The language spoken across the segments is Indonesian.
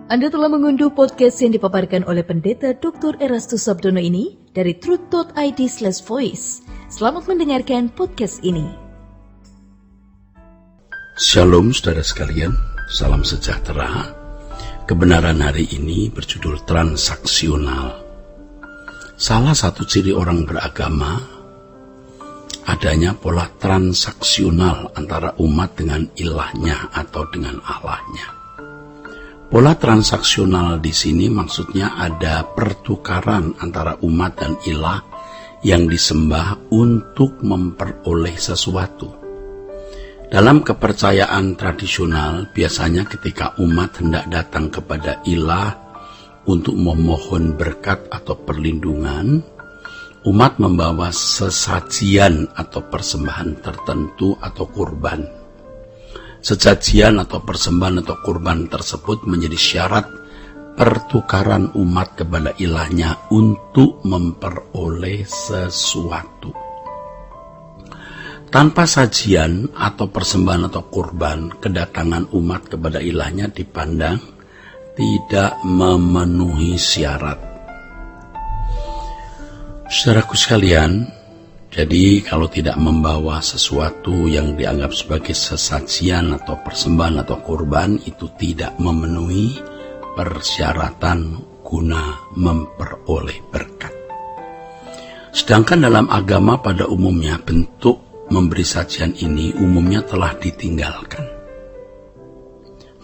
Anda telah mengunduh podcast yang dipaparkan oleh Pendeta Dr. Erastus Sabdono ini dari truth.id/voice. Selamat mendengarkan podcast ini. Shalom saudara sekalian, salam sejahtera. Kebenaran hari ini berjudul transaksional. Salah satu ciri orang beragama adanya pola transaksional antara umat dengan ilahnya atau dengan Allahnya. Pola transaksional di sini maksudnya ada pertukaran antara umat dan ilah yang disembah untuk memperoleh sesuatu. Dalam kepercayaan tradisional, biasanya ketika umat hendak datang kepada ilah untuk memohon berkat atau perlindungan, umat membawa sesajian atau persembahan tertentu atau kurban. Sesajian atau persembahan atau kurban tersebut menjadi syarat pertukaran umat kepada ilahnya untuk memperoleh sesuatu. Tanpa sajian atau persembahan atau kurban, kedatangan umat kepada ilahnya dipandang tidak memenuhi syarat. Saudaraku sekalian, jadi kalau tidak membawa sesuatu yang dianggap sebagai sesajian atau persembahan atau kurban, itu tidak memenuhi persyaratan guna memperoleh berkat. Sedangkan dalam agama pada umumnya bentuk memberi sajian ini umumnya telah ditinggalkan.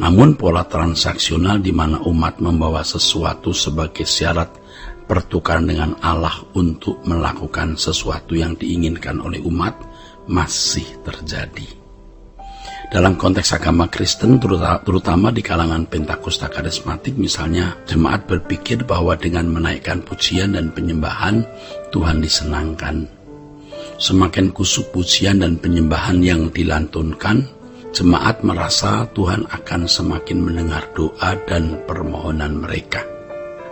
Namun pola transaksional di mana umat membawa sesuatu sebagai syarat pertukaran dengan Allah untuk melakukan sesuatu yang diinginkan oleh umat masih terjadi. Dalam konteks agama Kristen, terutama di kalangan Pentakosta Karismatik misalnya, jemaat berpikir bahwa dengan menaikkan pujian dan penyembahan, Tuhan disenangkan. Semakin kusuk pujian dan penyembahan yang dilantunkan, jemaat merasa Tuhan akan semakin mendengar doa dan permohonan mereka.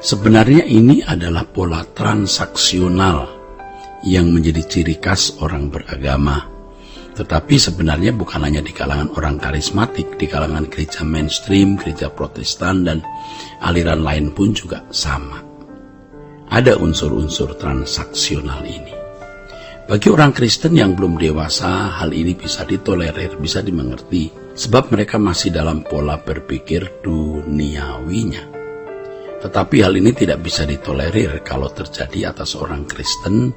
Sebenarnya ini adalah pola transaksional yang menjadi ciri khas orang beragama. Tetapi sebenarnya bukan hanya di kalangan orang karismatik, di kalangan gereja mainstream, gereja Protestan, dan aliran lain pun juga sama. Ada unsur-unsur transaksional ini. Bagi orang Kristen yang belum dewasa, hal ini bisa ditolerir, bisa dimengerti, sebab mereka masih dalam pola berpikir duniawinya. Tetapi hal ini tidak bisa ditolerir kalau terjadi atas orang Kristen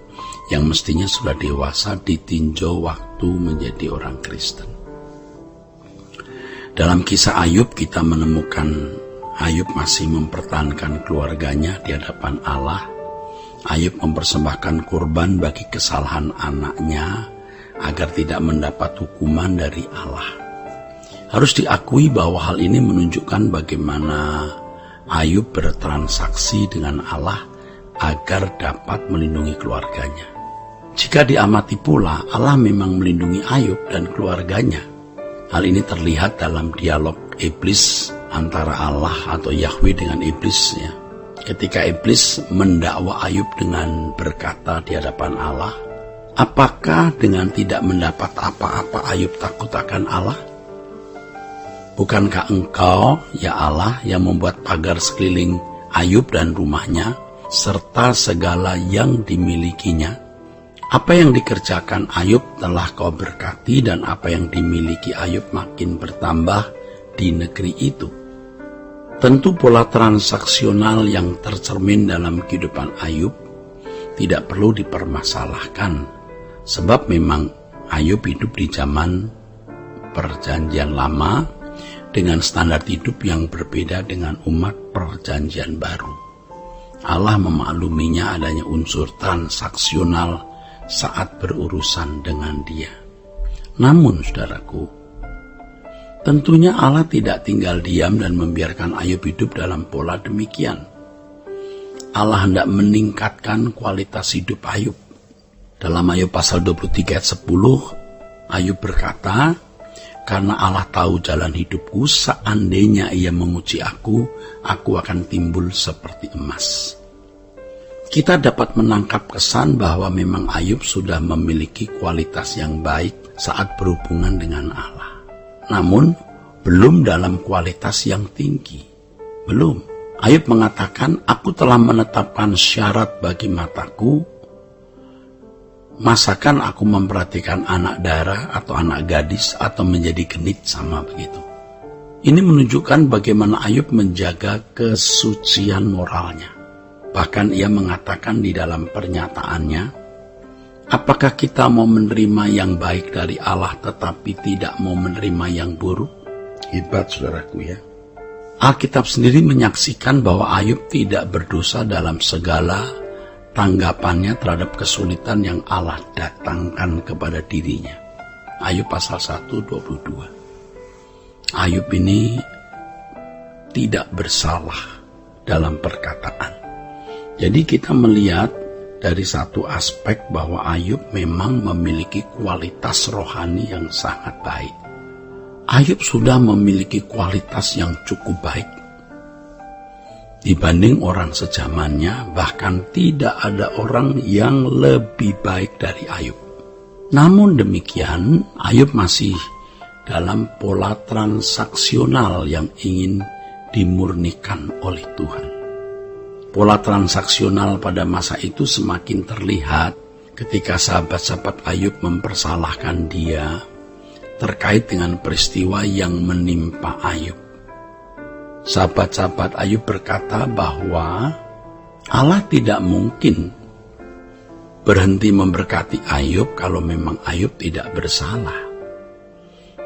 yang mestinya sudah dewasa ditinjau waktu menjadi orang Kristen. Dalam kisah Ayub kita menemukan Ayub masih mempertahankan keluarganya di hadapan Allah. Ayub mempersembahkan kurban bagi kesalahan anaknya agar tidak mendapat hukuman dari Allah. Harus diakui bahwa hal ini menunjukkan bagaimana Ayub bertransaksi dengan Allah agar dapat melindungi keluarganya. Jika diamati pula, Allah memang melindungi Ayub dan keluarganya. Hal ini terlihat dalam dialog iblis antara Allah atau Yahweh dengan iblis. Ketika iblis mendakwa Ayub dengan berkata di hadapan Allah, "Apakah dengan tidak mendapat apa-apa Ayub takut akan Allah? Bukankah engkau, ya Allah, yang membuat pagar sekeliling Ayub dan rumahnya, serta segala yang dimilikinya? Apa yang dikerjakan Ayub telah kau berkati, dan apa yang dimiliki Ayub makin bertambah di negeri itu." Tentu pola transaksional yang tercermin dalam kehidupan Ayub tidak perlu dipermasalahkan, sebab memang Ayub hidup di zaman Perjanjian Lama, dengan standar hidup yang berbeda dengan umat Perjanjian Baru. Allah memakluminya adanya unsur transaksional saat berurusan dengan Dia. Namun, saudaraku, tentunya Allah tidak tinggal diam dan membiarkan Ayub hidup dalam pola demikian. Allah hendak meningkatkan kualitas hidup Ayub. Dalam Ayub pasal 23 ayat 10, Ayub berkata, "Karena Allah tahu jalan hidupku, seandainya Ia memuji aku akan timbul seperti emas." Kita dapat menangkap kesan bahwa memang Ayub sudah memiliki kualitas yang baik saat berhubungan dengan Allah. Namun, belum dalam kualitas yang tinggi. Belum. Ayub mengatakan, aku telah menetapkan syarat bagi mataku, masakan aku memperhatikan anak dara atau anak gadis atau menjadi genit sama begitu. Ini menunjukkan bagaimana Ayub menjaga kesucian moralnya. Bahkan ia mengatakan di dalam pernyataannya, apakah kita mau menerima yang baik dari Allah tetapi tidak mau menerima yang buruk? Hebat saudaraku ya. Alkitab sendiri menyaksikan bahwa Ayub tidak berdosa dalam segala tanggapannya terhadap kesulitan yang Allah datangkan kepada dirinya. Ayub pasal 1:22. Ayub ini tidak bersalah dalam perkataan. Jadi kita melihat dari satu aspek bahwa Ayub memang memiliki kualitas rohani yang sangat baik. Ayub sudah memiliki kualitas yang cukup baik dibanding orang sezamannya, bahkan tidak ada orang yang lebih baik dari Ayub. Namun demikian, Ayub masih dalam pola transaksional yang ingin dimurnikan oleh Tuhan. Pola transaksional pada masa itu semakin terlihat ketika sahabat-sahabat Ayub mempersalahkan dia terkait dengan peristiwa yang menimpa Ayub. Sahabat-sahabat Ayub berkata bahwa Allah tidak mungkin berhenti memberkati Ayub kalau memang Ayub tidak bersalah.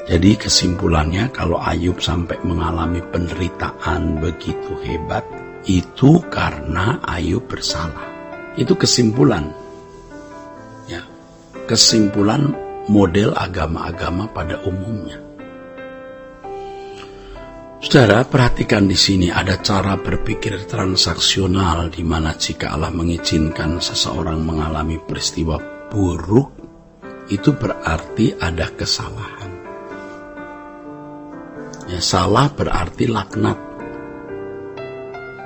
Jadi kesimpulannya, kalau Ayub sampai mengalami penderitaan begitu hebat, itu karena Ayub bersalah. Itu kesimpulan. Ya, kesimpulan model agama-agama pada umumnya. Saudara, perhatikan di sini ada cara berpikir transaksional di mana jika Allah mengizinkan seseorang mengalami peristiwa buruk, itu berarti ada kesalahan. Ya, salah berarti laknat.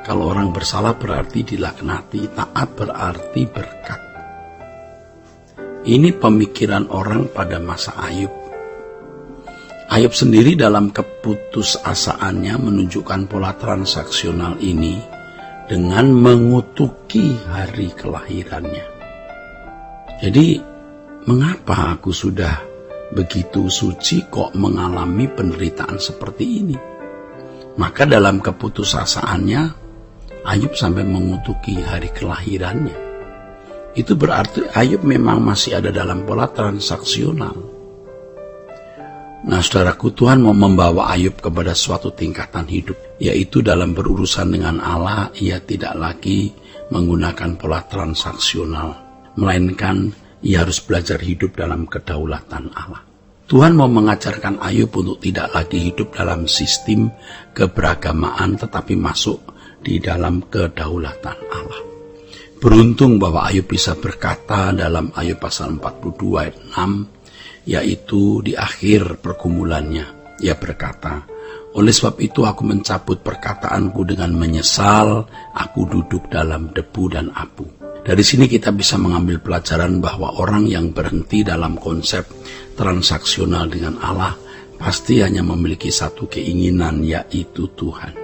Kalau orang bersalah berarti dilaknati, taat berarti berkat. Ini pemikiran orang pada masa Ayub. Ayub sendiri dalam keputusasaannya menunjukkan pola transaksional ini dengan mengutuki hari kelahirannya. Jadi, mengapa aku sudah begitu suci kok mengalami penderitaan seperti ini? Maka dalam keputusasaannya, Ayub sampai mengutuki hari kelahirannya. Itu berarti Ayub memang masih ada dalam pola transaksional. Nah, saudaraku, Tuhan mau membawa Ayub kepada suatu tingkatan hidup, yaitu dalam berurusan dengan Allah, ia tidak lagi menggunakan pola transaksional, melainkan ia harus belajar hidup dalam kedaulatan Allah. Tuhan mau mengajarkan Ayub untuk tidak lagi hidup dalam sistem keberagamaan, tetapi masuk di dalam kedaulatan Allah. Beruntung bahwa Ayub bisa berkata dalam Ayub pasal 42 ayat 6, yaitu di akhir pergumulannya. Ia berkata, oleh sebab itu aku mencabut perkataanku dengan menyesal, aku duduk dalam debu dan abu. Dari sini kita bisa mengambil pelajaran bahwa orang yang berhenti dalam konsep transaksional dengan Allah pasti hanya memiliki satu keinginan, yaitu Tuhan.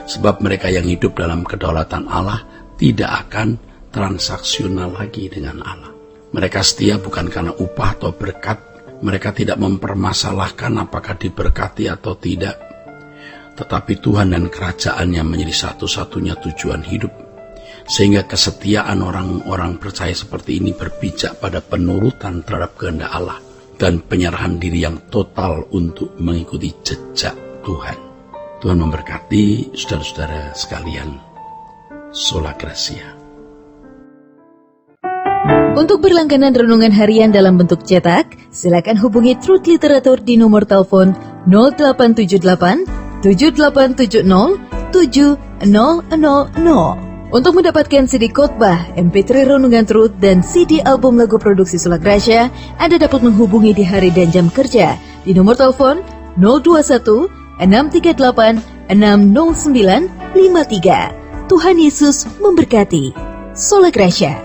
Sebab mereka yang hidup dalam kedaulatan Allah tidak akan transaksional lagi dengan Allah. Mereka setia bukan karena upah atau berkat. Mereka tidak mempermasalahkan apakah diberkati atau tidak. Tetapi Tuhan dan kerajaannya menjadi satu-satunya tujuan hidup. Sehingga kesetiaan orang-orang percaya seperti ini berpijak pada penurutan terhadap kehendak Allah dan penyerahan diri yang total untuk mengikuti jejak Tuhan. Tuhan memberkati saudara-saudara sekalian. Sola Gracia. Untuk berlangganan renungan harian dalam bentuk cetak, silakan hubungi Truth Literatur di nomor telepon 0878 7870 7000. Untuk mendapatkan CD khotbah, MP3 renungan Truth, dan CD album lagu produksi Sola Gracia, Anda dapat menghubungi di hari dan jam kerja di nomor telepon 021 638 60953. Tuhan Yesus memberkati. Sola Gracia.